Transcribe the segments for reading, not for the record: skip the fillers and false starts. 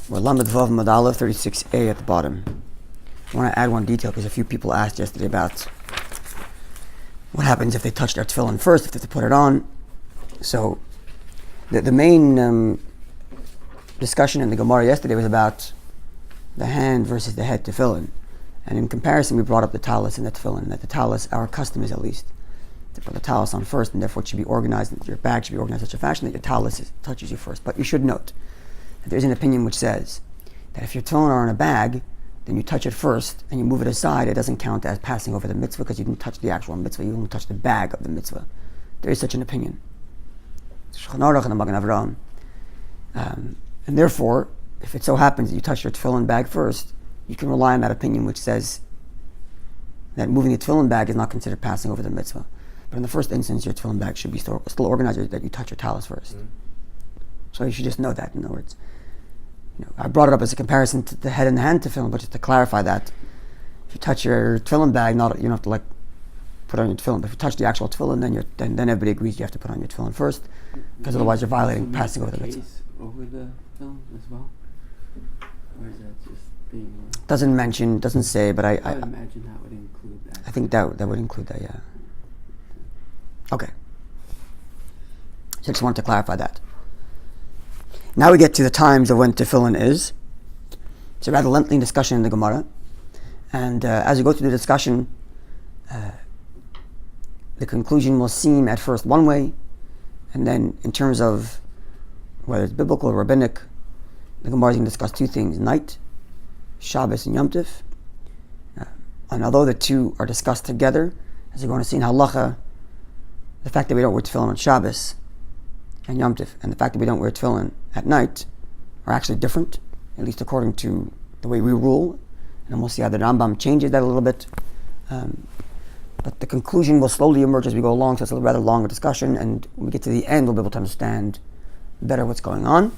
We're Lamed Vav Mad Aleph 36a at the bottom. I want to add one detail because a few people asked yesterday about what happens if they touch their tefillin first, if they have to put it on. So the main discussion in the Gemara yesterday was about the hand versus the head tefillin. And in comparison, we brought up the talus and the tefillin. That the talus, our custom is at least, to put the talus on first, and therefore it should be organized, your bag should be organized in such a fashion that your talus touches you first. But you should note that there's an opinion which says that if your tefillin are in a bag, then you touch it first and you move it aside, it doesn't count as passing over the mitzvah because you didn't touch the actual mitzvah, you only touched the bag of the mitzvah. There is such an opinion. And therefore, if it so happens that you touch your tefillin bag first, you can rely on that opinion which says that moving the tefillin bag is not considered passing over the mitzvah. But in the first instance, your tefillin bag should be still organized, that you touch your talus first. Mm-hmm. So you should just know that. In other words, I brought it up as a comparison to the head and the hand tefillin, but just to clarify that, if you touch your tefillin bag, you don't have to put on your tefillin. But if you touch the actual tefillin, then everybody agrees you have to put on your tefillin first, because otherwise you're violating passing over the mitzvah. Over the film as well, or is that just being? Doesn't say, but I imagine that would include that. I think that would include that, yeah. Okay. So I just wanted to clarify that. Now we get to the times of when tefillin is. It's a rather lengthy discussion in the Gemara. And as we go through the discussion, the conclusion will seem at first one way, and then in terms of whether it's biblical or rabbinic, the Gemara is going to discuss two things: night, Shabbos, and Yom Tov. And although the two are discussed together, as we're going to see in Halacha, the fact that we don't wear tefillin on Shabbos and Yom Tov, and the fact that we don't wear tefillin at night are actually different, at least according to the way we rule. And then we'll see how the Rambam changes that a little bit. But the conclusion will slowly emerge as we go along, so it's a rather longer discussion, and when we get to the end, we'll be able to understand better what's going on.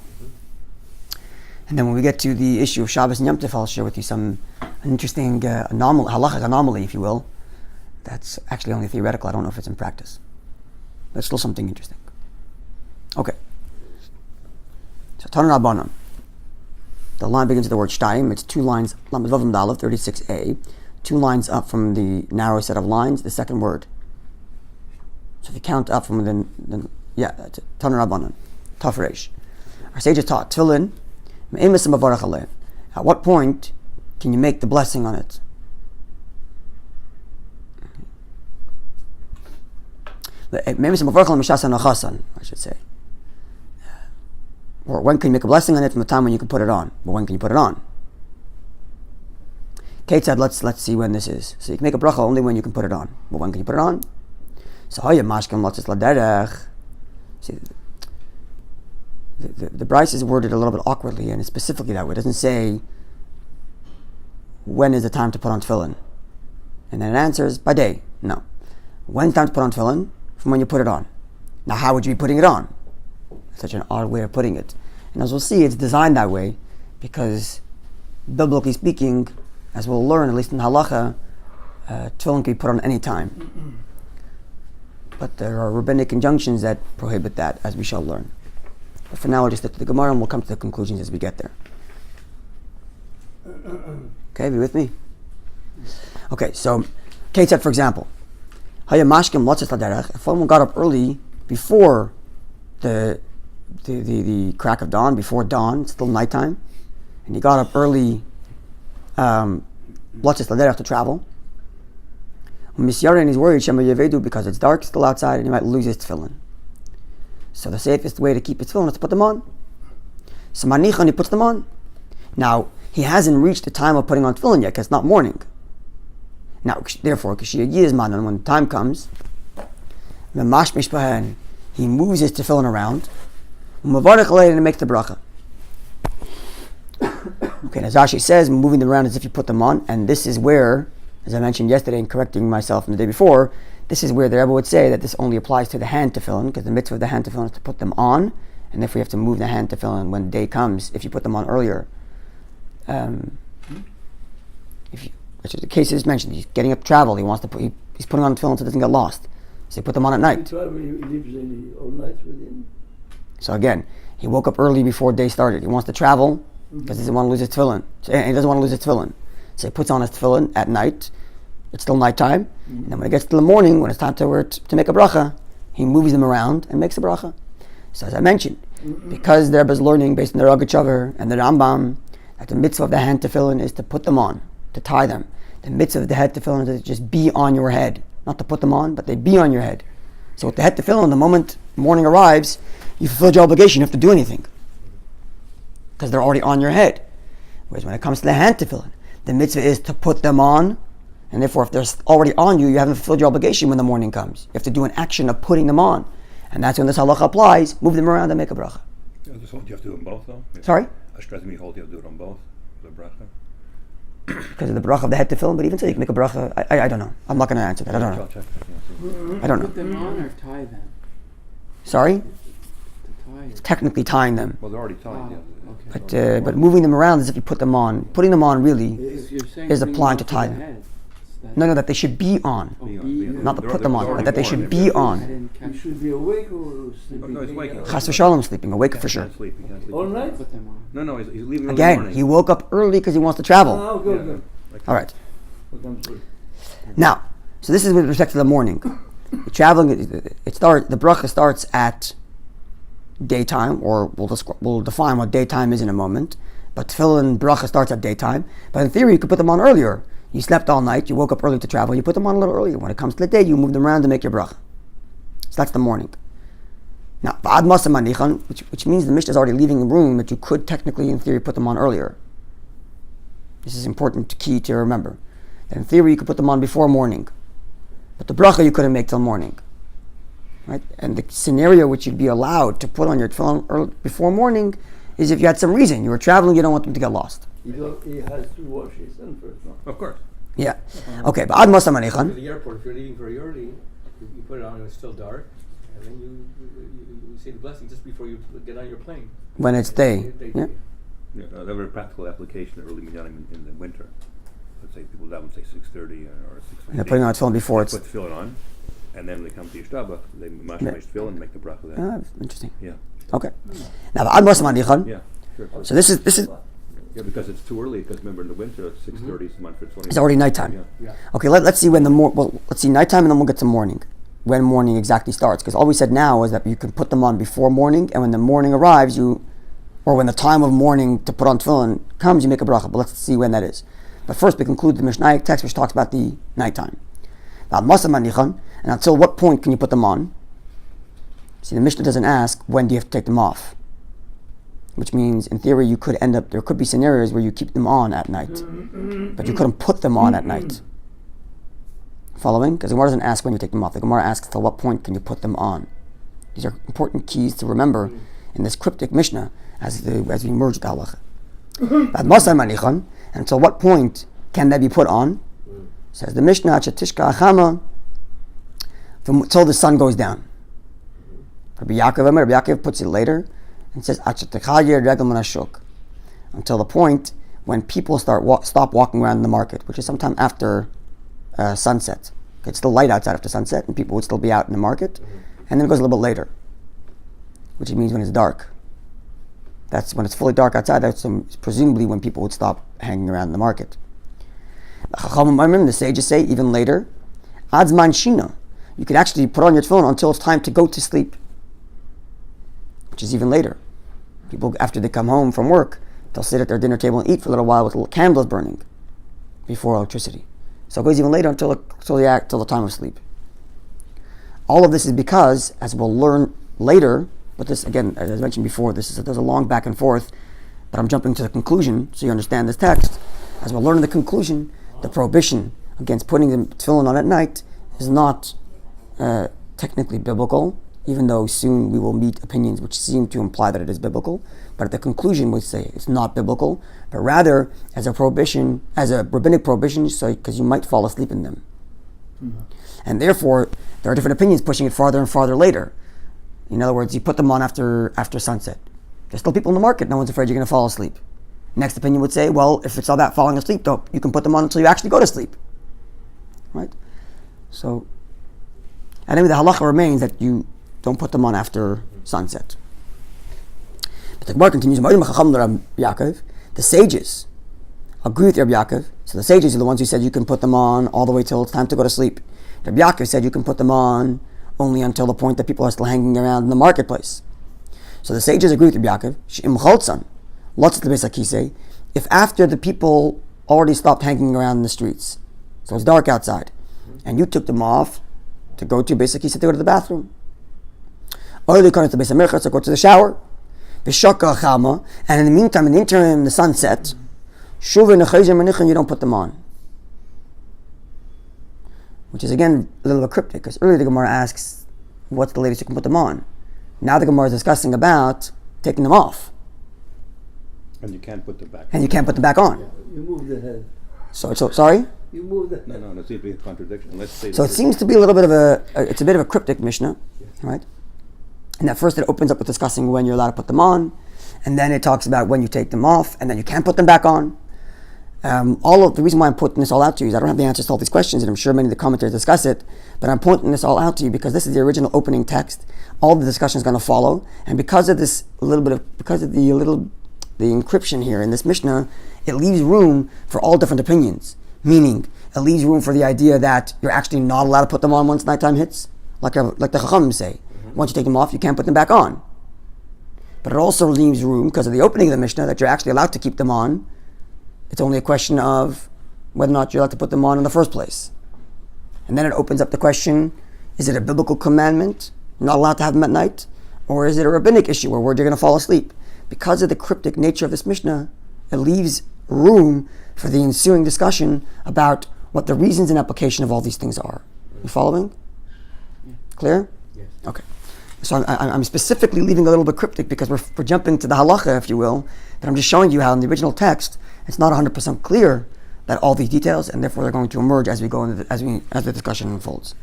And then when we get to the issue of Shabbos and Yom Tov, I'll share with you an interesting halachic anomaly, if you will, that's actually only theoretical. I don't know if it's in practice, but it's still something interesting. Okay. So Tana Rabbanan. The line begins with the word Shtayim. It's two lines, Lamed Vav Mad Aleph 36a, two lines up from the narrow set of lines, the second word. So if you count up from that's it. Tana Rabbanan. Tafresh. Our sages taught Tefillin. At what point can you make the blessing on it? I should say. Or when can you make a blessing on it? From the time when you can put it on. But when can you put it on? Kate said, let's see when this is. So you can make a bracha only when you can put it on. But when can you put it on? So see, the Bryce is worded a little bit awkwardly, and it's specifically that way. It doesn't say when is the time to put on tefillin, and then it answers by day. No, when's the time to put on tefillin? From when you put it on. Now, how would you be putting it on? Such an odd way of putting it. And as we'll see, it's designed that way because, biblically speaking, as we'll learn, at least in halacha, tefillin can be put on any time. But there are rabbinic injunctions that prohibit that, as we shall learn. But for now, we'll just stick to the Gemara and we'll come to the conclusions as we get there. Okay, be with me? Okay, so Kate said, for example, if someone got up early before the crack of dawn, before dawn, it's still nighttime, and he got up early to travel, and he's worried because it's dark still outside and he might lose his tefillin. So the safest way to keep his tefillin is to put them on. So manichan, he puts them on. Now, he hasn't reached the time of putting on tefillin yet because it's not morning. Now, therefore, when the time comes, he moves his tefillin around, and makes the bracha. Okay, as Rashi says, moving them around as if you put them on, and this is where, as I mentioned yesterday and correcting myself from the day before, this is where the Rebbe would say that this only applies to the hand tefillin, because the mitzvah of the hand tefillin is to put them on, and therefore you have to move the hand tefillin when day comes, if you put them on earlier. Which is the case is mentioned. He's getting up to travel. He's putting on tefillin so it doesn't get lost. So he put them on at night. He lives all night with him. So again, he woke up early before day started. He wants to travel, because he doesn't want to lose his tefillin. And he doesn't want to lose his tefillin. So he puts on his tefillin at night. It's still nighttime. And then when it gets to the morning, when it's time to make a bracha, he moves them around and makes a bracha. So as I mentioned, because the Rebbe is learning based on the Rogachover and the Rambam that the mitzvah of the hand tefillin is to put them on, to tie them. The mitzvah of the head tefillin is to just be on your head. Not to put them on, but they be on your head. So with the head tefillin, the moment morning arrives, you fulfill your obligation, you have to do anything. Because they're already on your head. Whereas when it comes to the hand tefillin, the mitzvah is to put them on, and therefore if they're already on you, you haven't fulfilled your obligation when the morning comes. You have to do an action of putting them on. And that's when this halacha applies, move them around and make a bracha. Yeah, you have to do them both though? Yeah. Sorry? Ashkazim hold you have to do it on both, the bracha? Because of the bracha of the head tefillin, but even so you can make a bracha, I don't know. I'm not going to answer that, I don't know. Check. I don't know. Put them on or tie them? Sorry? To tie It's technically tying them. Well, they're already tied, okay. But moving them around is if you put them on. Putting them on really You're saying is bring applying them to up tie the them. head. No, that they should be on. Not to put them on, but that they should be on. You should be awake or sleeping. No, he's waking. Chas v'shalom sleeping, awake for sure. He can't sleep. All night? Put them on. No, he's leaving early in the Again, morning. he woke up early because he wants to travel. Oh, good. All right. Okay. Now, so this is with respect to the morning. The traveling, the bracha starts at daytime, or we'll define what daytime is in a moment. But tefillin bracha starts at daytime. But in theory, you could put them on earlier. You slept all night, you woke up early to travel, you put them on a little earlier. When it comes to the day, you move them around to make your bracha. So that's the morning. Now, ba'ad masa manichan, which means the Mishnah is already leaving the room that you could technically, in theory, put them on earlier. This is important key to remember. In theory, you could put them on before morning. But the bracha you couldn't make till morning. Right? And the scenario which you'd be allowed to put on your tefillin before morning is if you had some reason. You were traveling, you don't want them to get lost. He has to wash his hand first, no? Of course. Yeah. Okay, but ad masa manichan. To the airport, if you're leaving very early, you put it on when it's still dark, and then you say the blessing just before you get on your plane. When it's day. Yeah. Yeah, a very practical application of early minyanim in the winter. Let's say people that would say 6:30 or 6:15. They're putting on tefillin before it's. Put tefillin on, and then they come to SHABBAT, they mash tefillin and make the bracha then. Ah, interesting. Yeah. Okay. Now, ad masa manichan. Yeah. Sure. So this is. Yeah, because it's too early. Because remember, in the winter, it's 6:30. It's month for 20. It's already nighttime. Yeah. Okay, let's see when let's see nighttime and then we'll get to morning. When morning exactly starts. Because all we said now is that you can put them on before morning, and when the morning arrives, or when the time of morning to put on tefillin comes, you make a bracha. But let's see when that is. But first we conclude the Mishnaic text which talks about the nighttime. And until what point can you put them on? See, the Mishnah doesn't ask when do you have to take them off. Which means, in theory, there could be scenarios where you keep them on at night, but you couldn't put them on at night. Following? Because the Gemara doesn't ask when you take them off. The Gemara asks, till what point can you put them on? These are important keys to remember in this cryptic Mishnah as we merge the halacha. And until what point can they be put on? Says the Mishnah, Chetishka Achama, until the sun goes down. Rabbi Yaakov puts it later and says until the point when people stop walking around in the market, which is sometime after sunset. It's still light outside after sunset, and people would still be out in the market, and then it goes a little bit later, which means when it's dark. That's when it's fully dark outside. That's presumably when people would stop hanging around in the market. The sages say even later, Adzman Shina. You could actually put on your tefillin until it's time to go to sleep, which is even later. People, after they come home from work, they'll sit at their dinner table and eat for a little while with little candles burning before electricity. So it goes even later until the time of sleep. All of this is because, as we'll learn later, but this, again, as I mentioned before, there's a long back and forth, but I'm jumping to the conclusion so you understand this text. As we'll learn in the conclusion, the prohibition against putting the tefillin on at night is not technically biblical, even though soon we will meet opinions which seem to imply that it is biblical. But at the conclusion we say it's not biblical, but rather as a prohibition, as a rabbinic prohibition, so because you might fall asleep in them. Mm-hmm. And therefore, there are different opinions pushing it farther and farther later. In other words, you put them on after sunset. There's still people in the market, no one's afraid you're going to fall asleep. Next opinion would say, well, if it's all that falling asleep, though, you can put them on until you actually go to sleep. Right? So, and anyway, the halacha remains that you don't put them on after sunset. But the Gemara continues, The sages agree with Rabbi Yaakov. So the sages are the ones who said you can put them on all the way till it's time to go to sleep. Rabbi Yaakov said you can put them on only until the point that people are still hanging around in the marketplace. So the sages agree with Rabbi Yaakov. She'im choltzan, lots of the Besakise, if after the people already stopped hanging around in the streets, so it's dark outside, and you took them off to go to Besakise to go to the bathroom. Or they come to Beis HaMerchatz to go to the shower. B'shaka chama, and in the meantime, in the interim, the sun set. Shuva nechayzer menichin, you don't put them on. Which is again a little bit cryptic, because earlier the Gemara asks, what's the latest you can put them on? Now the Gemara is discussing about taking them off. And you can't put them back. And you can't put them back on. You move the head. So sorry? You move the head. No, that seems to be a contradiction. Let's say So it seems to be a little bit of it's a bit of a cryptic Mishnah, right? And at first it opens up with discussing when you're allowed to put them on, and then it talks about when you take them off, and then you can't put them back on. All of the reason why I'm putting this all out to you is I don't have the answers to all these questions, and I'm sure many of the commentators discuss it, but I'm pointing this all out to you because this is the original opening text. All the discussion is going to follow, and because of this the encryption here in this Mishnah, it leaves room for all different opinions. Meaning, it leaves room for the idea that you're actually not allowed to put them on once nighttime hits, like the Chachamim say. Once you take them off, you can't put them back on. But it also leaves room, because of the opening of the Mishnah, that you're actually allowed to keep them on. It's only a question of whether or not you're allowed to put them on in the first place. And then it opens up the question, is it a biblical commandment, not allowed to have them at night? Or is it a rabbinic issue where you're going to fall asleep? Because of the cryptic nature of this Mishnah, it leaves room for the ensuing discussion about what the reasons and application of all these things are. You following? Yeah. Clear? Yes. Okay. So I'm specifically leaving a little bit cryptic because we're jumping to the halacha, if you will, but I'm just showing you how in the original text it's not 100% clear that all these details, and therefore they're going to emerge as we go into as the discussion unfolds.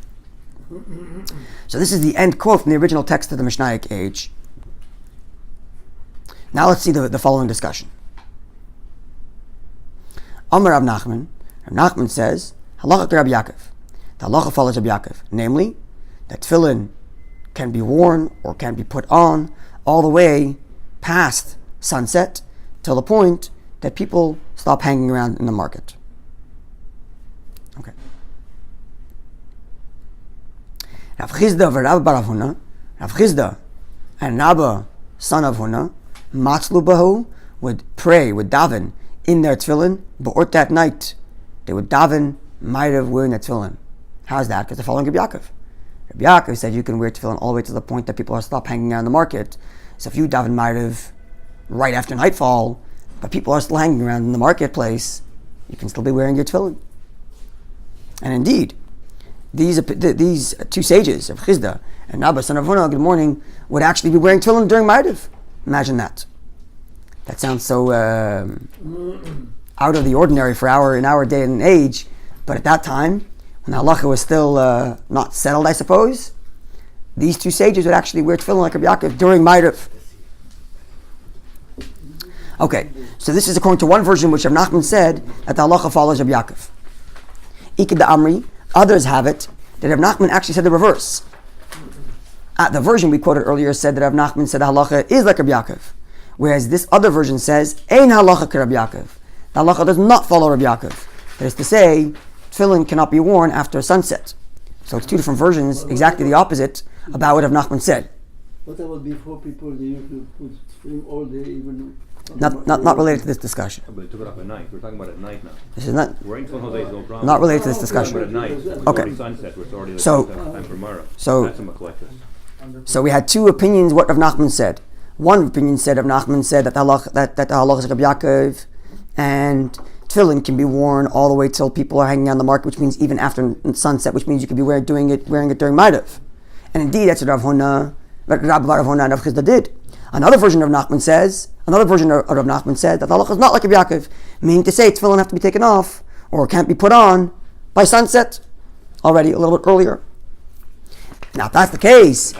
So this is the end quote from the original text of the Mishnaic age. Now let's see the following discussion. Amar Rav Nachman. Rav Nachman says, halacha Rabbi Yaakov. The halacha follows Rabbi Yaakov, namely that tefillin can be worn or can be put on all the way past sunset till the point that people stop hanging around in the market. Okay. Rav Chizda v'Rav bar Huna, Rav Chizda and Rabbi, son of Huna, matzlu bahu, would pray, would daven in their tefillin, but that night they would daven, might have wearing their tefillin. How's that? Because they're following Rabbi Yaakov. Rabbi Yaakov said you can wear tefillin all the way to the point that people are stop hanging around the market. So if you daven might have right after nightfall, but people are still hanging around in the marketplace, you can still be wearing your tefillin. And indeed, these two sages of Chizda and Rabbi, son of Huna, good morning, would actually be wearing tefillin during Ma'ariv. Imagine that. That sounds so out of the ordinary for in our day and age, but at that time, when the halacha was still not settled, I suppose, these two sages would actually wear tefillin like Rabbi Yaakov during Ma'ariv. Okay, so this is according to one version which Rav Nachman said that the halacha follows Rabbi Yaakov. Iked Amri, others have it that Rav Nachman actually said the reverse. The version we quoted earlier said that Rav Nachman said the halacha is like Rabbi Yaakov, whereas this other version says Ein halacha ke Rabbi Yaakov. The halacha does not follow Rabbi Yaakov. That is to say, tefillin cannot be worn after sunset. So it's two different versions, exactly the opposite about what Rav Nachman said. What about before people they used to put tefillin all day even? Not related to this discussion. But they took it off at night. We're talking about at night now. This is not Wearing tefillin all day is no problem. not related to this discussion. But at night, it's Okay. already sunset, where it's already like So- time for Mara. so- That's a maklekes. So we had two opinions what Rav Nachman said. One opinion said Rav Nachman said that the halacha is Rabbi Yaakov, and tefillin can be worn all the way till people are hanging on the market, which means even after sunset, which means you could be wearing it during Ma'ariv. And indeed, that's what Rabbi Bar Huna and Rav Chizda did. Another version of Rav Nachman said that the halacha is not like Rabbi Yaakov, meaning to say tefillin have to be taken off or can't be put on by sunset, already a little bit earlier. Now, if that's the case,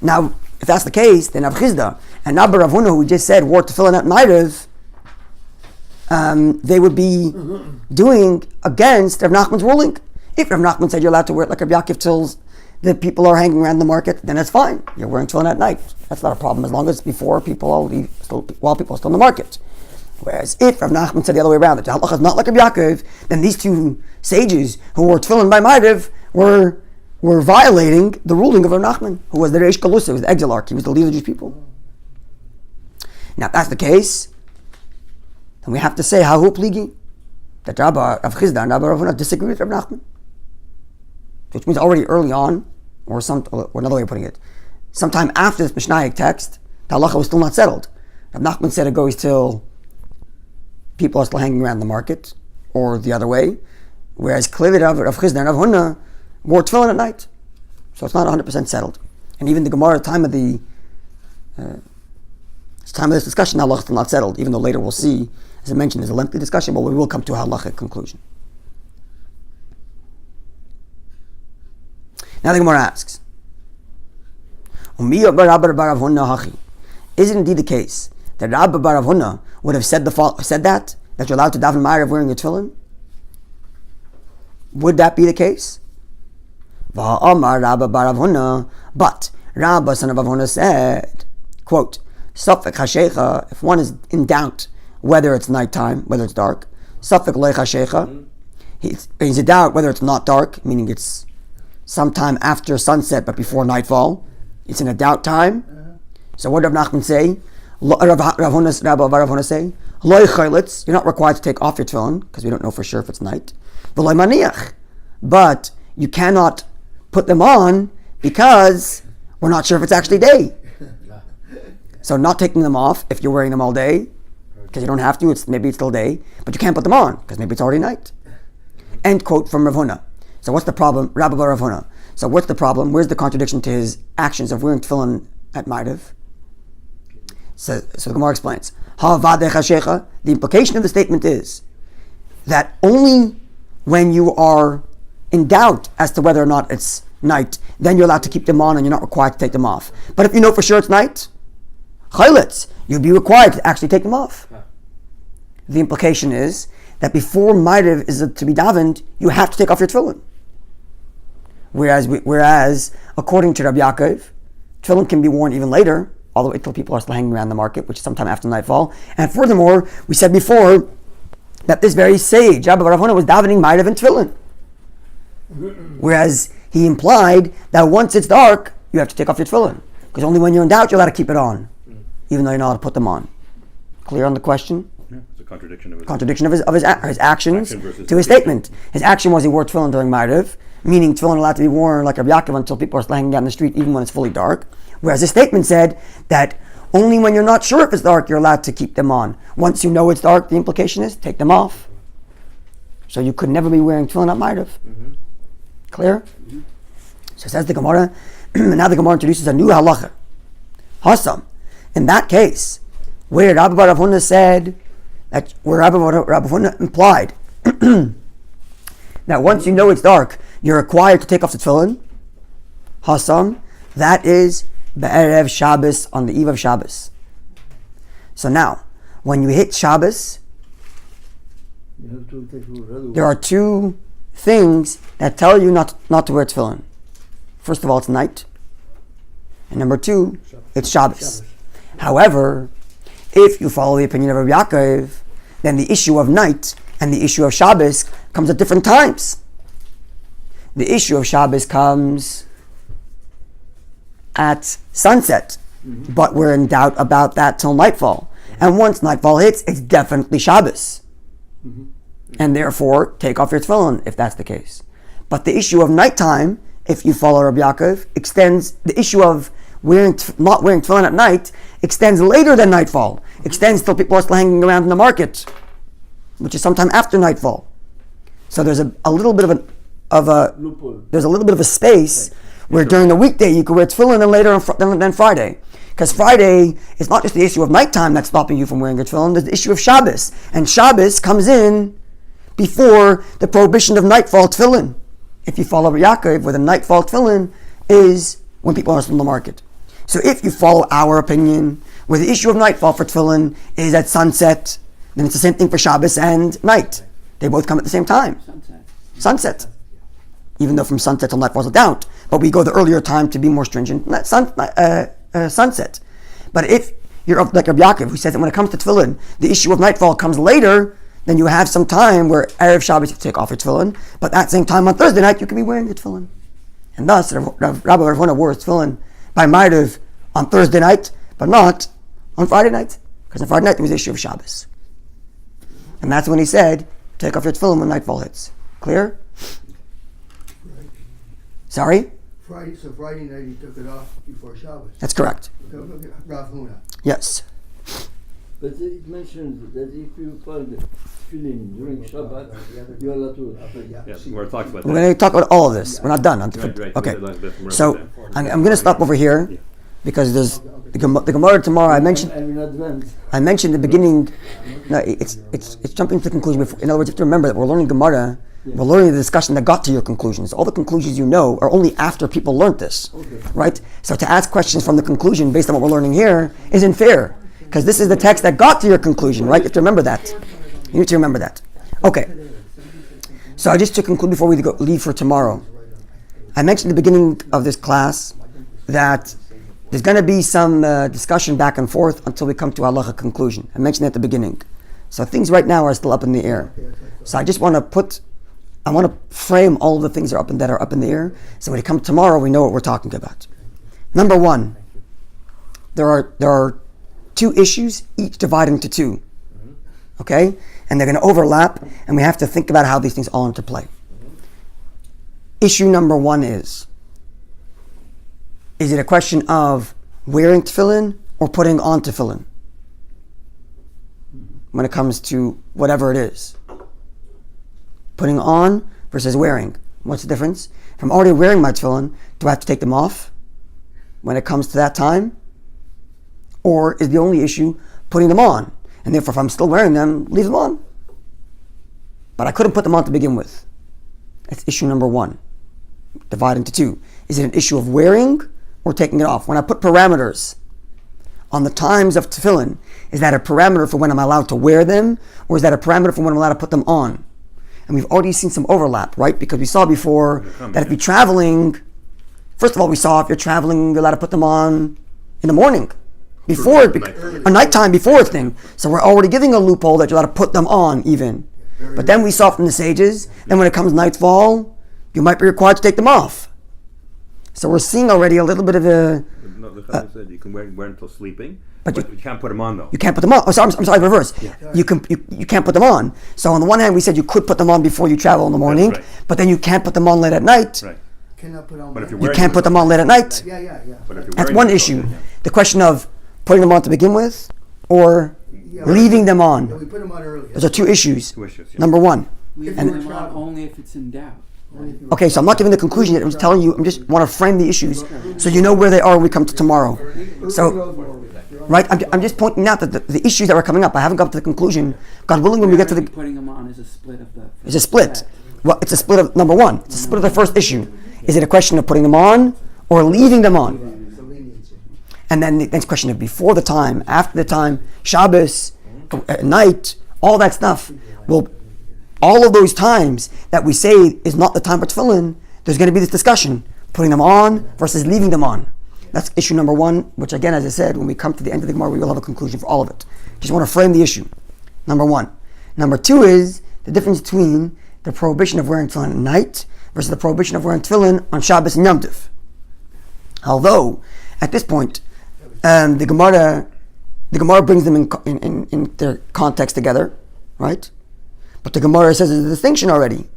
now, if that's the case, then Rav Chizda and Rabbi Rav Huna, who we just said wore tefillin at Ma'ariv, they would be doing against Rav Nachman's ruling. If Rav Nachman said you're allowed to wear it like Rabbi Yaakov the people are hanging around the market, then it's fine. You're wearing tefillin at night. That's not a problem as long as it's before while people are still in the market. Whereas if Rav Nachman said the other way around, that the halacha is not like Rabbi Yaakov, then these two sages who wore tefillin by Ma'ariv were violating the ruling of Rav Nachman, who was the Reish Galusa, who was the exilarch. He was the leader of the Jewish people. Now, if that's the case, then we have to say, Hahu Pligi, that Rav Chisda and Rabbi Rav Huna disagree with Rav Nachman. Which means already early on, or another way of putting it, sometime after this Mishnaic text, the halacha was still not settled. Rav Nachman said it goes till people are still hanging around the market, or the other way, whereas clearly Rav Chisda and Rav Huna wore tefillin at night. So it's not 100% settled. And even the Gemara at the time of this discussion, the halacha is still not settled, even though later we'll see, as I mentioned, there's a lengthy discussion, but we will come to a halachic conclusion. Now the Gemara asks, is it indeed the case that Rabbi bar Rav Huna would have said that you're allowed to daven Ma'ariv wearing a tefillin? Would that be the case? But Rabbi son of Rav Huna said, quote, Safek hashecha, if one is in doubt whether it's nighttime, whether it's dark, Safek loy hashecha, he's in doubt whether it's not dark, meaning it's sometime after sunset but before nightfall. It's in a doubt time. So what did Rav Nachman say? Rabbi Rav Huna say, loy chaylitz, you're not required to take off your tefillin because we don't know for sure if it's night. V'loy maniach, but you cannot put them on because we're not sure if it's actually day. So not taking them off if you're wearing them all day, because you don't have to, maybe it's still day, but you can't put them on because maybe it's already night. End quote from Rav Huna. So what's the problem? Rabbi bar Rav Huna. So what's the problem? Where's the contradiction to his actions of wearing tefillin at Ma'ariv? So the Gemara explains. The implication of the statement is that only when you are in doubt as to whether or not it's night, then you're allowed to keep them on and you're not required to take them off. But if you know for sure it's night, chaylitz, you'd be required to actually take them off. The implication is that before Ma'ariv is to be davened, you have to take off your tefillin. Whereas according to Rabbi Yaakov, tefillin can be worn even later, all the way until people are still hanging around the market, which is sometime after nightfall. And furthermore, we said before that this very sage, Rabbi Rav Huna, was davening Ma'ariv and tefillin. Whereas he implied that once it's dark, you have to take off your tefillin. Because only when you're in doubt, you're allowed to keep it on, even though you're not allowed to put them on. Clear on the question? Yeah, it's a contradiction of his actions to his statement. His action was he wore tefillin during Ma'ariv, meaning tefillin allowed to be worn like Rabbi Yaakov until people are still hanging down the street, even when it's fully dark. Whereas his statement said that only when you're not sure if it's dark, you're allowed to keep them on. Once you know it's dark, the implication is take them off. So you could never be wearing tefillin at Ma'ariv. Clear? So says the Gemara. Now the Gemara introduces a new halacha. Hasam. In that case, where Rabbi bar Rav Huna said that, where Rabbi Huna implied that once you know it's dark, you're required to take off the tefillin. Hasam. That is Be'erev Shabbos, on the eve of Shabbos. So now, when you hit Shabbos, You have to take a there are two things that tell you not to wear tefillin. First of all, it's night. And number two, it's Shabbos. However, if you follow the opinion of Rabbi Yaakov, then the issue of night and the issue of Shabbos comes at different times. The issue of Shabbos comes at sunset, but we're in doubt about that till nightfall. And once nightfall hits, it's definitely Shabbos. And therefore, take off your tefillin if that's the case. But the issue of nighttime, if you follow Rabbi Yaakov, extends, the issue of not wearing tefillin at night extends later than nightfall. Extends till people are still hanging around in the market, which is sometime after nightfall. So there's a little bit of a loophole. there's a little bit of a space where during the weekday you could wear tefillin and later than Friday. Because Friday is not just the issue of nighttime that's stopping you from wearing your tefillin, there's the issue of Shabbos. And Shabbos comes in before the prohibition of nightfall tefillin. If you follow Rabbi Yaakov, where the nightfall tefillin is when people are still in the market. So if you follow our opinion, where the issue of nightfall for tefillin is at sunset, then it's the same thing for Shabbos and night. They both come at the same time. Sunset. Even though from sunset till nightfall is a doubt. but we go the earlier time to be more stringent. Sunset. But if you're like Rabbi Yaakov, who says that when it comes to tefillin, the issue of nightfall comes later, then you have some time where Erev Shabbos you take off your tefillin, but at the same time on Thursday night you can be wearing the tefillin. And thus, Rabbi Rav Huna wore his tefillin by Ma'ariv on Thursday night, but not on Friday night, because on Friday night there was the issue of Shabbos. And that's when he said, take off your tefillin when nightfall hits. Clear? Sorry? So Friday night he took it off before Shabbos. That's correct. Rav Huna. Yes. But it mentions that if you find tefillin during Shabbat, you're allowed to. Yeah, we're talking about We're that. going to talk about all of this. We're not done. Right. Okay. We're So I'm going to stop over here because there's the Gemara tomorrow. I mentioned I'm in advance. the beginning. No, it's jumping to the conclusion. Before, in other words, you have to remember that we're learning Gemara. We're learning the discussion that got to your conclusions. All the conclusions you know are only after people learned this, right? So to ask questions from the conclusion based on what we're learning here isn't fair, because this is the text that got to your conclusion, right? You have to remember that. You need to remember that. Okay. So just to conclude before we leave for tomorrow, I mentioned at the beginning of this class that there's going to be some discussion back and forth until we come to a halacha conclusion. I mentioned at the beginning. So things right now are still up in the air. So I just want to frame all of the things that are up in the air. So when it comes tomorrow, we know what we're talking about. Number one, there are two issues, each divided into two. Okay? And they're going to overlap, and we have to think about how these things all interplay. Issue number one is it a question of wearing tefillin or putting on tefillin? When it comes to whatever it is. Putting on versus wearing. What's the difference? If I'm already wearing my tefillin, do I have to take them off when it comes to that time? Or is the only issue putting them on? And therefore, if I'm still wearing them, leave them on. But I couldn't put them on to begin with. That's issue number one. Divide into two. Is it an issue of wearing or taking it off? When I put parameters on the times of tefillin, is that a parameter for when I'm allowed to wear them? Or is that a parameter for when I'm allowed to put them on? And we've already seen some overlap, right? Because we saw before that if you're traveling, first of all, we saw if you're traveling, you're allowed to put them on in the morning. Before a nighttime before a thing. So we're already giving a loophole that you're allowed to put them on even. But then we saw from the sages, then when it comes nightfall, you might be required to take them off. So we're seeing already a little bit of a... No, the Chacham said you can wear until sleeping, but you can't put them on though. You can't put them on. Oh, sorry, I'm sorry, reverse. Yeah. You can't put them on. So on the one hand, we said you could put them on before you travel in the morning, right. But then you can't put them on late at night. Right. Cannot put on. But if you can't put them on late at night. Yeah. But if that's one issue. The question of putting them on to begin with, or leaving them on. Yeah, we put them on early. Those are two issues. Yeah. Number one. Leave them on only if it's in doubt. Okay, so I'm not giving the conclusion yet. I'm just telling you. I just want to frame the issues so you know where they are when we come to tomorrow. So, right, I'm just pointing out that the issues that are coming up. I haven't got to the conclusion. God willing, when we get to the putting them on is a split of the. It's a split. Well, it's a split of number one. It's a split of the first issue. Is it a question of putting them on or leaving them on? And then the next question of before the time, after the time, Shabbos, at night, all that stuff. Well, all of those times that we say is not the time for tefillin, there's going to be this discussion, putting them on versus leaving them on. That's issue number one, which again, as I said, when we come to the end of the Gemara, we will have a conclusion for all of it. Just want to frame the issue. Number one. Number two is the difference between the prohibition of wearing tefillin at night versus the prohibition of wearing tefillin on Shabbos and Yom Tov. Although, at this point, the Gemara brings them in their context together, right? But the Gemara says there's a distinction already,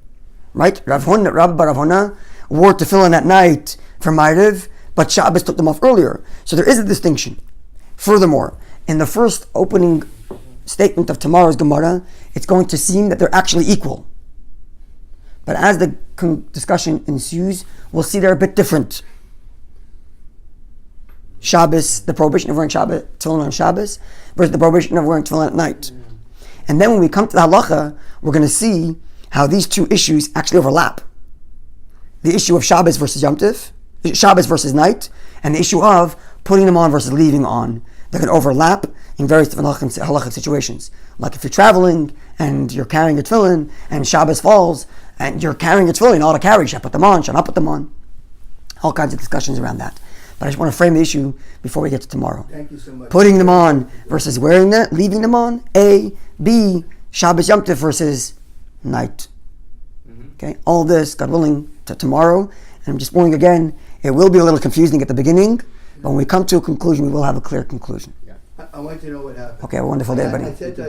right? Rabbi Rav Huna wore tefillin at night for Ma'ariv, but Shabbos took them off earlier. So there is a distinction. Furthermore, in the first opening statement of tomorrow's Gemara, it's going to seem that they're actually equal. But as the discussion ensues, we'll see they're a bit different. Shabbos, the prohibition of wearing tefillin on Shabbos versus the prohibition of wearing tefillin at night. And then when we come to the halacha, we're going to see how these two issues actually overlap. The issue of Shabbos versus Yom Tov, Shabbos versus night, and the issue of putting them on versus leaving on. They're going to overlap in various different halachic situations. Like if you're traveling and you're carrying your tefillin and Shabbos falls and you're carrying your tefillin, you ought to carry, should I put them on, should I not put them on? all kinds of discussions around that. But I just want to frame the issue before we get to tomorrow. Thank you so much. Putting them on versus wearing them, leaving them on. A, B, Shabbos Yom Tov versus night. Okay, all this, God willing, to tomorrow. And I'm just warning again, it will be a little confusing at the beginning, but when we come to a conclusion, we will have a clear conclusion. I want to know what happened. Okay, have a wonderful day, buddy. I said to